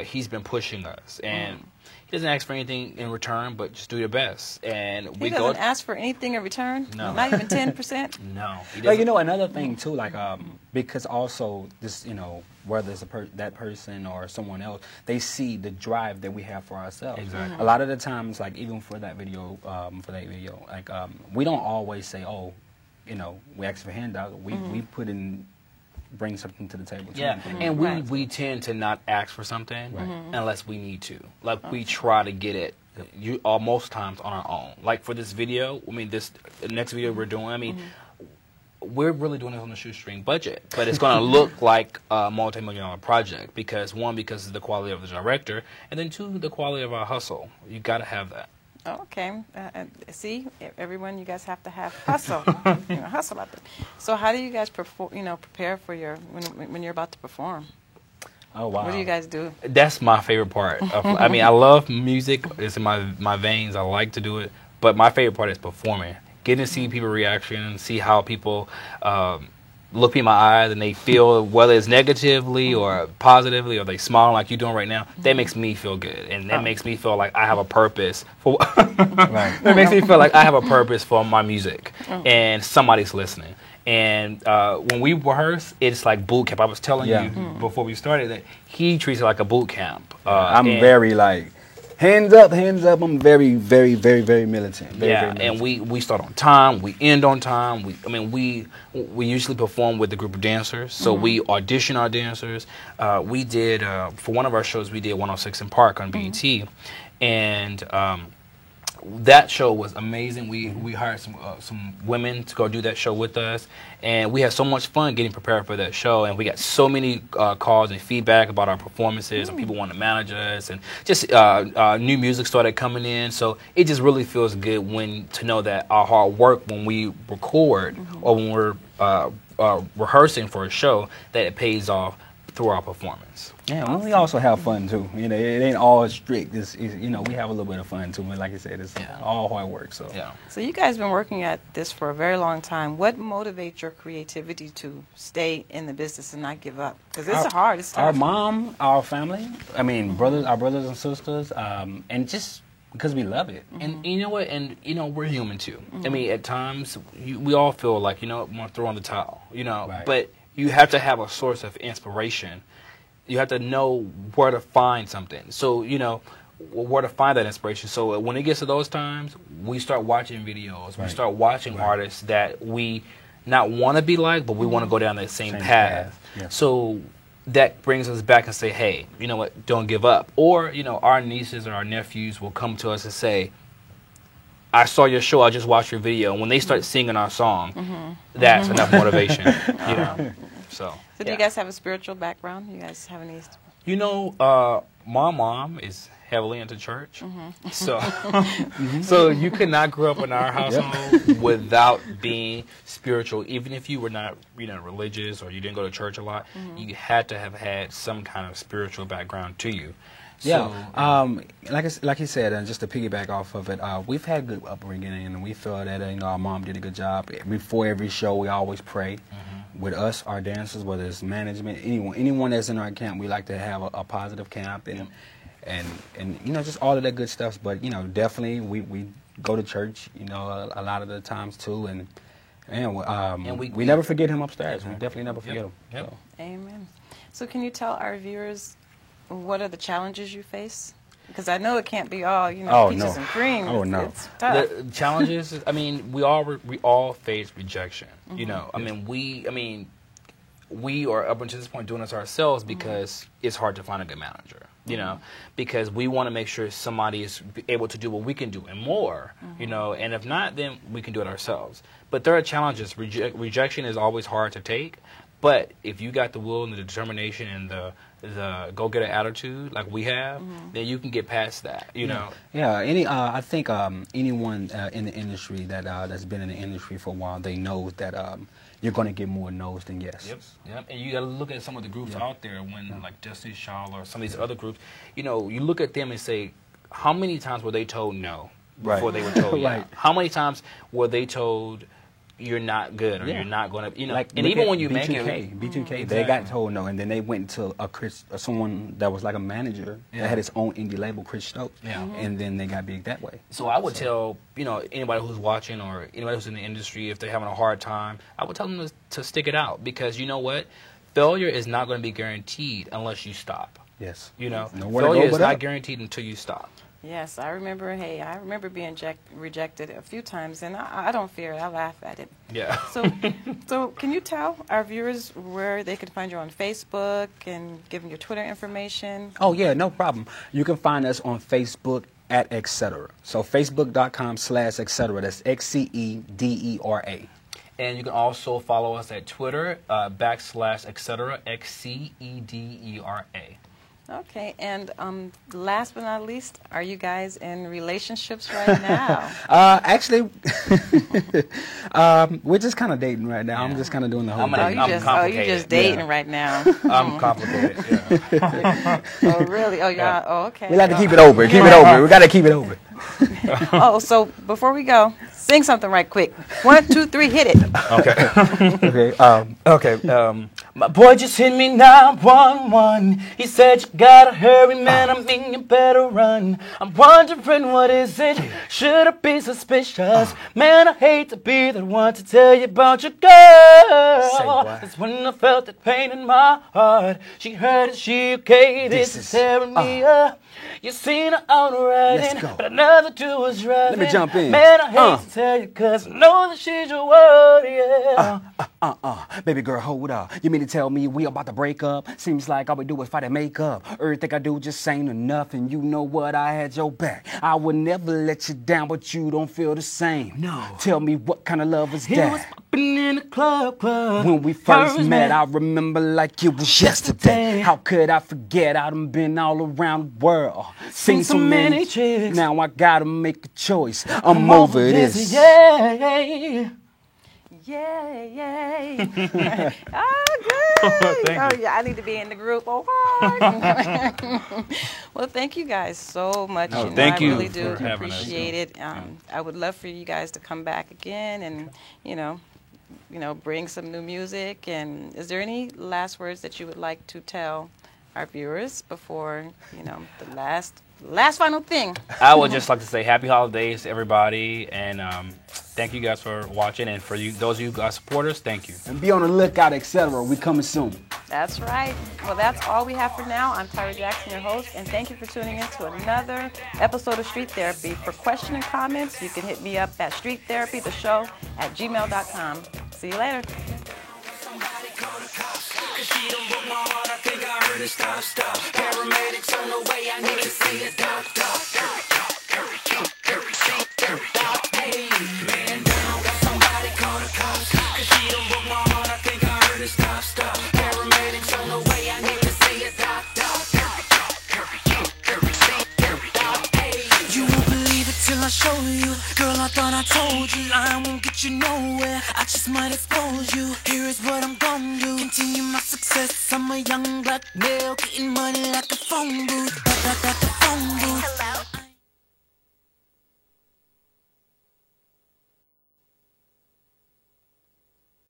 he's been pushing us, and he doesn't ask for anything in return, but just do your best. And he doesn't ask for anything in return. No, not even 10%. No. But you know, another thing too, like because also this, you know, whether it's that person or someone else, they see the drive that we have for ourselves. Exactly. A lot of the times, like even for that video, like we don't always say, oh, you know, we ask for handouts. We put in. Bring something to the table. Yeah, and we tend to not ask for something unless we need to. Like we try to get it most times on our own. Like for this video, I mean, the next video we're doing, I mean, we're really doing this on a shoestring budget, but it's going to look like a multi-million-dollar project because because of the quality of the director, and then two, the quality of our hustle. You got to have that. Okay. See, everyone, you guys have to have hustle. Hustle out there. So, how do you guys prepare for when you're about to perform? Oh wow! What do you guys do? That's my favorite part. I mean, I love music. It's in my veins. I like to do it, but my favorite part is performing. Getting to see people's reaction, see how people look in my eyes and they feel whether it's negatively or positively or they smile like you're doing right now. That makes me feel good, and that makes me feel like I have a purpose for. That makes me feel like I have a purpose for my music, and somebody's listening. And when we rehearse, it's like boot camp. I was telling you before we started that he treats it like a boot camp. I'm very like. Hands up, hands up. I'm very, very, very, very militant. Very militant. And we start on time. We end on time. We usually perform with a group of dancers. So we audition our dancers. We did, for one of our shows, we did 106 in Park on BET. And that show was amazing. We hired some women to go do that show with us, and we had so much fun getting prepared for that show. And we got so many calls and feedback about our performances, and people wanted to manage us, and just new music started coming in. So it just really feels good to know that our hard work when we record or when we're rehearsing for a show, that it pays off through our performance. Yeah, well, we also have fun too. You know, it ain't all strict. You know, we have a little bit of fun too. But like I said, it's all hard work. So So you guys been working at this for a very long time. What motivates your creativity to stay in the business and not give up? Because it's hard. It's tough. Our mom, our family. I mean, our brothers and sisters, and just because we love it. And you know what? And you know, we're human too. I mean, at times we all feel like we want to throw in the towel. You know, but you have to have a source of inspiration. You have to know where to find something. So, you know, where to find that inspiration. So when it gets to those times, we start watching videos. We start watching artists that we not want to be like, but we want to go down that same path. Yeah. So that brings us back and say, hey, you know what, don't give up. Or, you know, our nieces or our nephews will come to us and say, I saw your show, I just watched your video. And when they start singing our song, that's enough motivation, you know. So do you guys have a spiritual background? You guys have any? You know, my mom is heavily into church, so so you could not grow up in our household without being spiritual. Even if you were not, you know, religious or you didn't go to church a lot, you had to have had some kind of spiritual background to you. Like you said, and just to piggyback off of it, we've had good upbringing, and we feel that you know our mom did a good job. Before every show, we always pray. With us, our dancers, whether it's management, anyone that's in our camp, we like to have a positive camp and you know, just all of that good stuff. But you know, definitely we go to church, you know, a lot of the times too, and we never forget him upstairs. We definitely never forget him. So. Amen. So can you tell our viewers what are the challenges you face? Because I know it can't be all, you know, peaches and cream. Oh, no. It's tough. The challenges, I mean, we all face rejection. You know, I mean, we are up until this point doing this ourselves because it's hard to find a good manager. You know, because we want to make sure somebody is able to do what we can do and more. You know, and if not, then we can do it ourselves. But there are challenges. Rejection is always hard to take. But if you got the will and the determination and the go-getter attitude like we have, then you can get past that, you know. Yeah, I think anyone in the industry that's been in the industry for a while, they know that you're going to get more no's than yes. Yep. And you got to look at some of the groups out there like Destiny Child or some of these other groups. You know, you look at them and say, how many times were they told no before they were told yeah? How many times were they told you're not good or Yeah. you're not going to, you know. Like, and look even at when you make B2K, it, B2K, they got told no, and then they went to someone that was like a manager that had his own indie label, Chris Stokes, and then they got big that way. So I would tell, you know, anybody who's watching or anybody who's in the industry, if they're having a hard time, I would tell them to stick it out, because you know what? Failure is not going to be guaranteed unless you stop. Yes. You know, Nowhere to failure go is but not up. guaranteed until you stop. Yes, I remember. Hey, I remember being rejected a few times, and I don't fear it. I laugh at it. Yeah. So can you tell our viewers where they can find you on Facebook and give them your Twitter information? Oh, yeah, no problem. You can find us on Facebook at Etc. So facebook.com/etc. That's XCEDERA. And you can also follow us at Twitter, /etc. XCEDERA. Okay, and last but not least, are you guys in relationships right now? Actually, we're just kind of dating right now. I'm just kind of doing the whole I'm thing. I'm you complicated. just dating right now. I'm complicated. Yeah. Oh, really? Oh, yeah. Oh, okay. We like to keep it over. Keep it over. We got to keep it over. Oh, so before we go, sing something right quick. 1, 2, 3, hit it. Okay. Okay. My boy just hit me 911. He said you gotta hurry, man. I mean you better run. I'm wondering what is it? Should I be suspicious? Man, I hate to be the one to tell you about your girl. what? That's when I felt that pain in my heart. She heard it, she okay. This is tearing me up. You seen her out Let's riding, go. but another two was driving. Let me jump in. Man, I hate to tell you, cause I know that she's your world, yeah. Baby girl, hold up. You mean to tell me we about to break up? Seems like all we do is fight and make up. Everything I do just ain't enough, and you know what? I had your back. I would never let you down, but you don't feel the same. No. Tell me what kind of love is It was that? popping in the club. When we first met, I remember like it was yesterday. How could I forget? I done been all around the world. Seen so many chicks. Now I gotta make a choice. I'm over this. Yeah. Yay. Oh, good. Thank you. Yeah, I need to be in the group. Oh, well, thank you guys so much. No, know, thank I you really do for having us. appreciate it. I would love for you guys to come back again and, you know, bring some new music. And is there any last words that you would like to tell our viewers before, you know, the last final thing? I would just like to say happy holidays to everybody, and thank you guys for watching, and for you, those of you guys supporters, thank you. And be on the lookout, etc. We coming soon. That's right. Well, that's all we have for now. I'm Tyra Jackson, your host, and thank you for tuning in to another episode of Street Therapy. For questions and comments, you can hit me up at streettherapytheshow@gmail.com. See you later. She done broke my heart, I think I heard it stop. Paramedics on the way, I need to see a doctor. Hey, man down, got somebody call the cops. Cause she done broke my heart, I think I heard it stop. Paramedics on the way, I need to see a doctor. You won't believe it till I show you. Girl, I thought I told you I won't get you nowhere, I just might expose you. Here is what I'm gonna do. Continue my success, I'm a young black male, getting money like a phone booth. Like a phone booth.